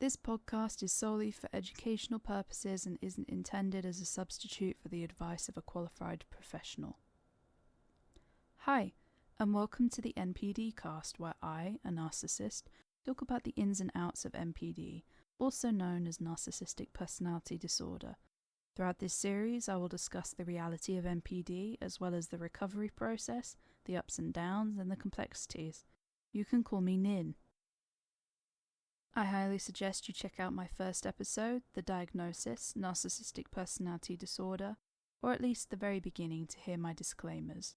This podcast is solely for educational purposes and isn't intended as a substitute for the advice of a qualified professional. Hi, and welcome to the NPDCAST, where I, a narcissist, talk about the ins and outs of NPD, also known as Narcissistic Personality Disorder. Throughout this series, I will discuss the reality of NPD, as well as the recovery process, the ups and downs, and the complexities. You can call me Nin. I highly suggest you check out my first episode, The Diagnosis, Narcissistic Personality Disorder, or at least the very beginning to hear my disclaimers.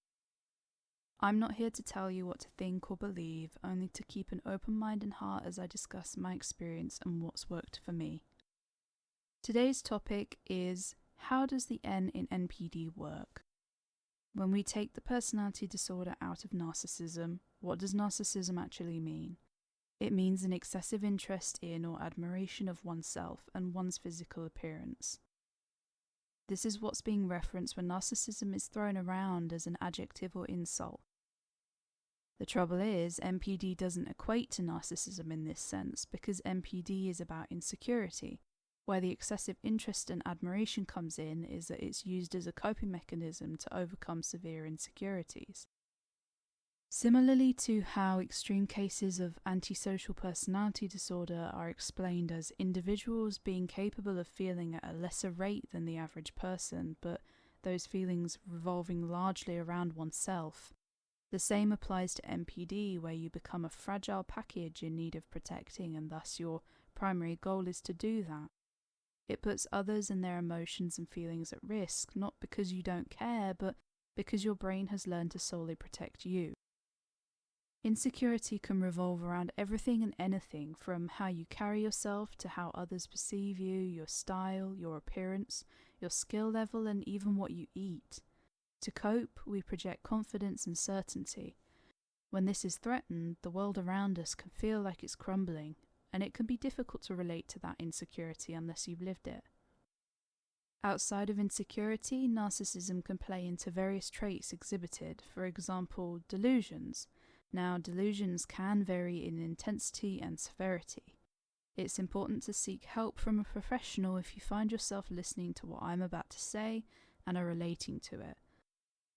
I'm not here to tell you what to think or believe, only to keep an open mind and heart as I discuss my experience and what's worked for me. Today's topic is, how does the N in NPD work? When we take the personality disorder out of narcissism, what does narcissism actually mean? It means an excessive interest in or admiration of oneself and one's physical appearance. This is what's being referenced when narcissism is thrown around as an adjective or insult. The trouble is, NPD doesn't equate to narcissism in this sense because NPD is about insecurity. Where the excessive interest and admiration comes in is that it's used as a coping mechanism to overcome severe insecurities. Similarly to how extreme cases of antisocial personality disorder are explained as individuals being capable of feeling at a lesser rate than the average person, but those feelings revolving largely around oneself, the same applies to NPD, where you become a fragile package in need of protecting, and thus your primary goal is to do that. It puts others and their emotions and feelings at risk, not because you don't care, but because your brain has learned to solely protect you. Insecurity can revolve around everything and anything, from how you carry yourself to how others perceive you, your style, your appearance, your skill level, and even what you eat. To cope, we project confidence and certainty. When this is threatened, the world around us can feel like it's crumbling, and it can be difficult to relate to that insecurity unless you've lived it. Outside of insecurity, narcissism can play into various traits exhibited, for example, delusions. Now, delusions can vary in intensity and severity. It's important to seek help from a professional if you find yourself listening to what I'm about to say and are relating to it.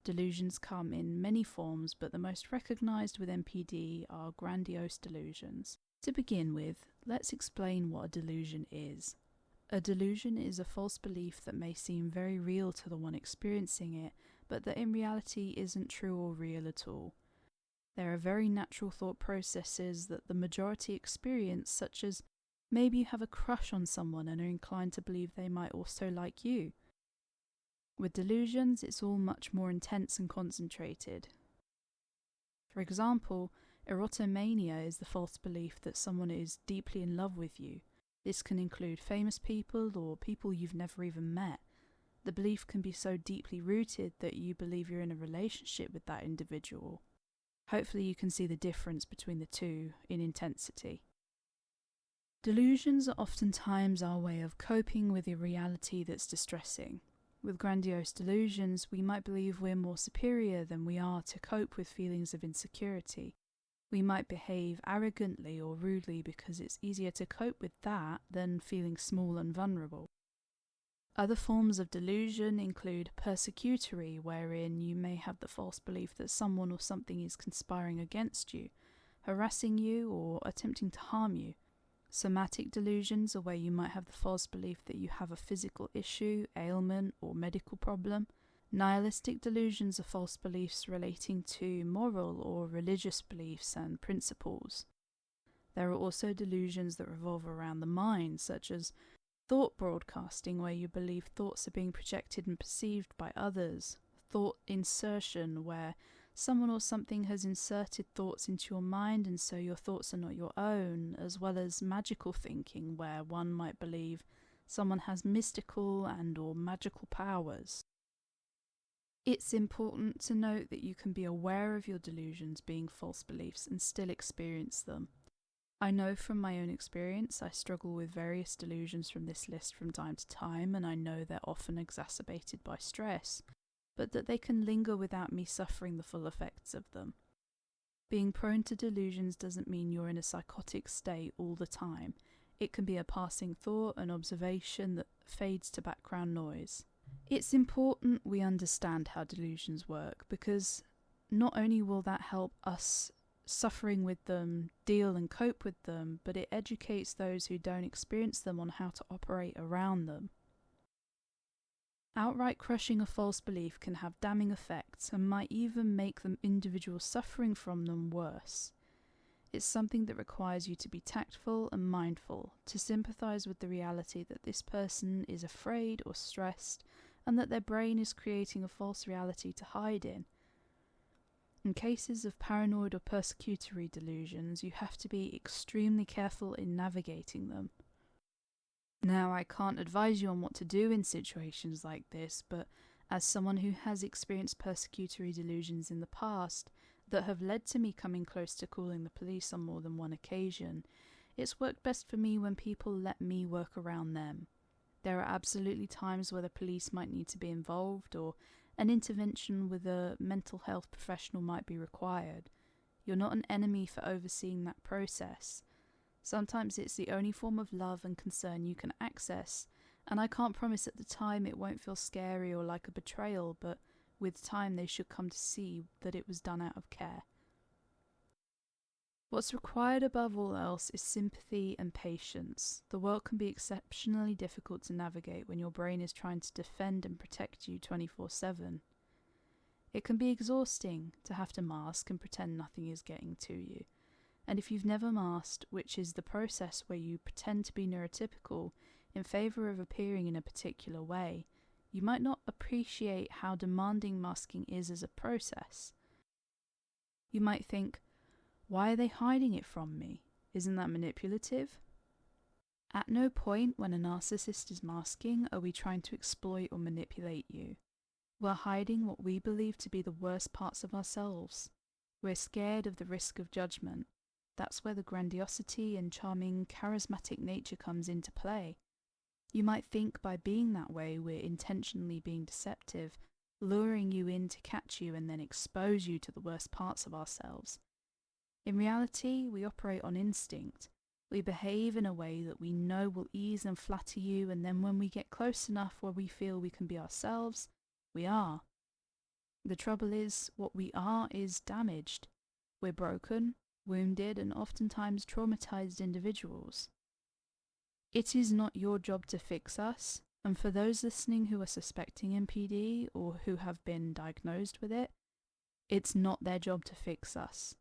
Delusions come in many forms, but the most recognized with NPD are grandiose delusions. To begin with, let's explain what a delusion is. A delusion is a false belief that may seem very real to the one experiencing it, but that in reality isn't true or real at all. There are very natural thought processes that the majority experience, such as maybe you have a crush on someone and are inclined to believe they might also like you. With delusions, it's all much more intense and concentrated. For example, erotomania is the false belief that someone is deeply in love with you. This can include famous people or people you've never even met. The belief can be so deeply rooted that you believe you're in a relationship with that individual. Hopefully you can see the difference between the two in intensity. Delusions are oftentimes our way of coping with a reality that's distressing. With grandiose delusions, we might believe we're more superior than we are to cope with feelings of insecurity. We might behave arrogantly or rudely because it's easier to cope with that than feeling small and vulnerable. Other forms of delusion include persecutory, wherein you may have the false belief that someone or something is conspiring against you, harassing you, or attempting to harm you. Somatic delusions are where you might have the false belief that you have a physical issue, ailment, or medical problem. Nihilistic delusions are false beliefs relating to moral or religious beliefs and principles. There are also delusions that revolve around the mind, such as thought broadcasting, where you believe thoughts are being projected and perceived by others. Thought insertion, where someone or something has inserted thoughts into your mind and so your thoughts are not your own, as well as magical thinking, where one might believe someone has mystical and or magical powers. It's important to note that you can be aware of your delusions being false beliefs and still experience them. I know from my own experience I struggle with various delusions from this list from time to time, and I know they're often exacerbated by stress, but that they can linger without me suffering the full effects of them. Being prone to delusions doesn't mean you're in a psychotic state all the time. It can be a passing thought, an observation that fades to background noise. It's important we understand how delusions work, because not only will that help us suffering with them deal and cope with them, but it educates those who don't experience them on how to operate around them. Outright crushing a false belief can have damning effects and might even make the individual suffering from them worse. It's something that requires you to be tactful and mindful, to sympathize with the reality that this person is afraid or stressed, and that their brain is creating a false reality to hide in. In cases of paranoid or persecutory delusions, you have to be extremely careful in navigating them. Now, I can't advise you on what to do in situations like this, but as someone who has experienced persecutory delusions in the past that have led to me coming close to calling the police on more than one occasion, it's worked best for me when people let me work around them. There are absolutely times where the police might need to be involved, or an intervention with a mental health professional might be required. You're not an enemy for overseeing that process. Sometimes it's the only form of love and concern you can access, and I can't promise at the time it won't feel scary or like a betrayal, but with time they should come to see that it was done out of care. What's required above all else is sympathy and patience. The world can be exceptionally difficult to navigate when your brain is trying to defend and protect you 24/7. It can be exhausting to have to mask and pretend nothing is getting to you. And if you've never masked, which is the process where you pretend to be neurotypical in favour of appearing in a particular way, you might not appreciate how demanding masking is as a process. You might think, why are they hiding it from me? Isn't that manipulative? At no point when a narcissist is masking are we trying to exploit or manipulate you. We're hiding what we believe to be the worst parts of ourselves. We're scared of the risk of judgment. That's where the grandiosity and charming, charismatic nature comes into play. You might think by being that way we're intentionally being deceptive, luring you in to catch you and then expose you to the worst parts of ourselves. In reality, we operate on instinct. We behave in a way that we know will ease and flatter you, and then when we get close enough where we feel we can be ourselves, we are. The trouble is, what we are is damaged. We're broken, wounded, and oftentimes traumatized individuals. It is not your job to fix us, and for those listening who are suspecting NPD or who have been diagnosed with it, it's not their job to fix us.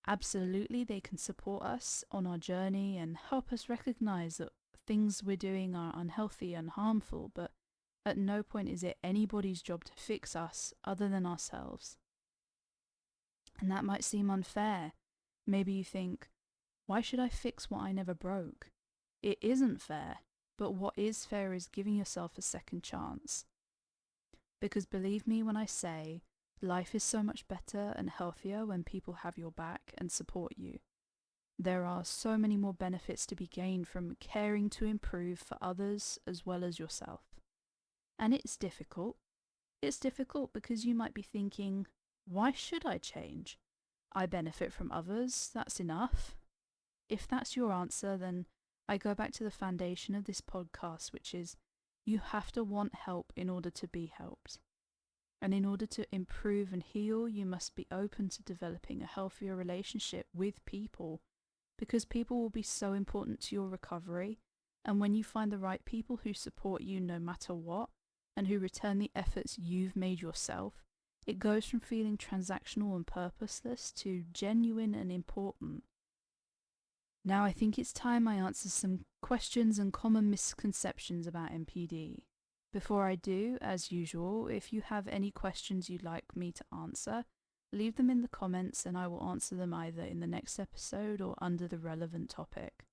Absolutely, they can support us on our journey and help us recognize that things we're doing are unhealthy and harmful, but at no point is it anybody's job to fix us other than ourselves. And that might seem unfair. Maybe you think, why should I fix what I never broke? It isn't fair, but what is fair is giving yourself a second chance. Because believe me when I say, life is so much better and healthier when people have your back and support you. There are so many more benefits to be gained from caring to improve for others as well as yourself. And it's difficult. It's difficult because you might be thinking, why should I change? I benefit from others, that's enough. If that's your answer, then I go back to the foundation of this podcast, which is you have to want help in order to be helped. And in order to improve and heal, you must be open to developing a healthier relationship with people, because people will be so important to your recovery. And when you find the right people who support you no matter what, and who return the efforts you've made yourself, it goes from feeling transactional and purposeless to genuine and important. Now I think it's time I answer some questions and common misconceptions about NPD. Before I do, as usual, if you have any questions you'd like me to answer, leave them in the comments and I will answer them either in the next episode or under the relevant topic.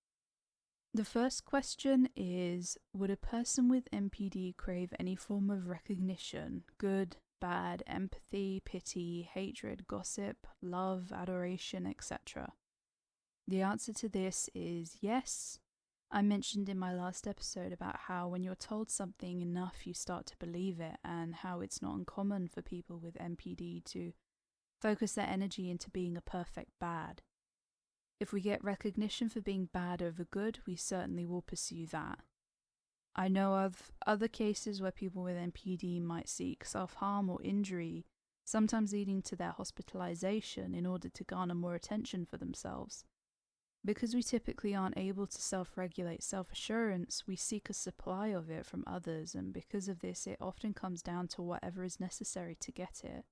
The first question is, would a person with NPD crave any form of recognition, good, bad, empathy, pity, hatred, gossip, love, adoration, etc.? The answer to this is yes. I mentioned in my last episode about how when you're told something enough you start to believe it, and how it's not uncommon for people with NPD to focus their energy into being a perfect bad. If we get recognition for being bad over good, we certainly will pursue that. I know of other cases where people with NPD might seek self-harm or injury, sometimes leading to their hospitalization in order to garner more attention for themselves. Because we typically aren't able to self-regulate self-assurance, we seek a supply of it from others, and because of this, it often comes down to whatever is necessary to get it.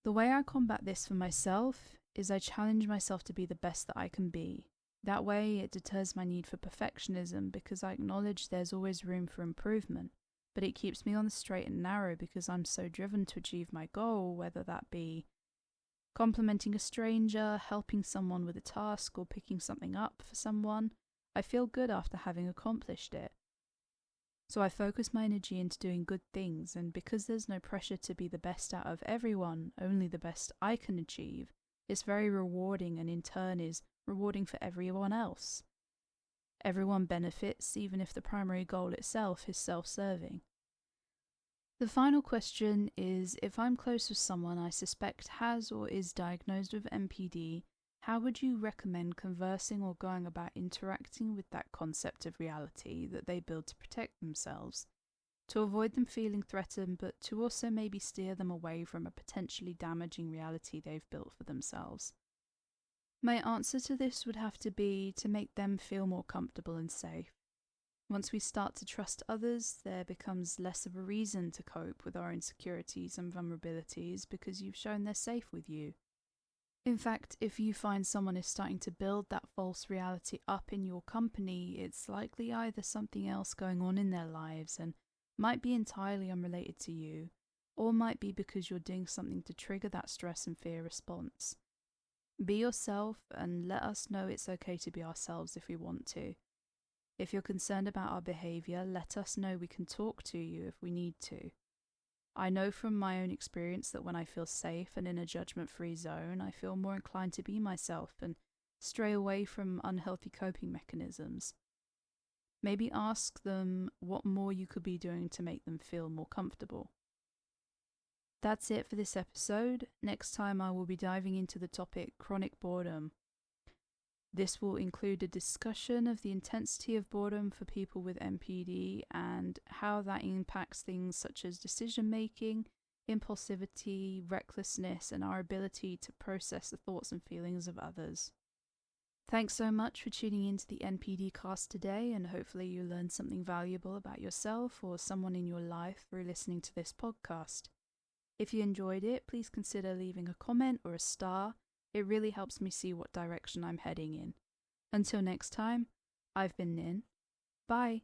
The way I combat this for myself is I challenge myself to be the best that I can be. That way, it deters my need for perfectionism because I acknowledge there's always room for improvement, but it keeps me on the straight and narrow because I'm so driven to achieve my goal, whether that be complimenting a stranger, helping someone with a task, or picking something up for someone. I feel good after having accomplished it. So I focus my energy into doing good things, and because there's no pressure to be the best out of everyone, only the best I can achieve, it's very rewarding and in turn is rewarding for everyone else. Everyone benefits, even if the primary goal itself is self-serving. The final question is, if I'm close with someone I suspect has or is diagnosed with NPD, how would you recommend conversing or going about interacting with that concept of reality that they build to protect themselves, to avoid them feeling threatened, but to also maybe steer them away from a potentially damaging reality they've built for themselves? My answer to this would have to be to make them feel more comfortable and safe. Once we start to trust others, there becomes less of a reason to cope with our insecurities and vulnerabilities because you've shown they're safe with you. In fact, if you find someone is starting to build that false reality up in your company, it's likely either something else going on in their lives and might be entirely unrelated to you, or might be because you're doing something to trigger that stress and fear response. Be yourself and let us know it's okay to be ourselves if we want to. If you're concerned about our behaviour, let us know we can talk to you if we need to. I know from my own experience that when I feel safe and in a judgment-free zone, I feel more inclined to be myself and stray away from unhealthy coping mechanisms. Maybe ask them what more you could be doing to make them feel more comfortable. That's it for this episode. Next time I will be diving into the topic chronic boredom. This will include a discussion of the intensity of boredom for people with NPD and how that impacts things such as decision-making, impulsivity, recklessness, and our ability to process the thoughts and feelings of others. Thanks so much for tuning into the NPDCAST today, and hopefully you learned something valuable about yourself or someone in your life through listening to this podcast. If you enjoyed it, please consider leaving a comment or a star. It really helps me see what direction I'm heading in. Until next time, I've been Nin. Bye.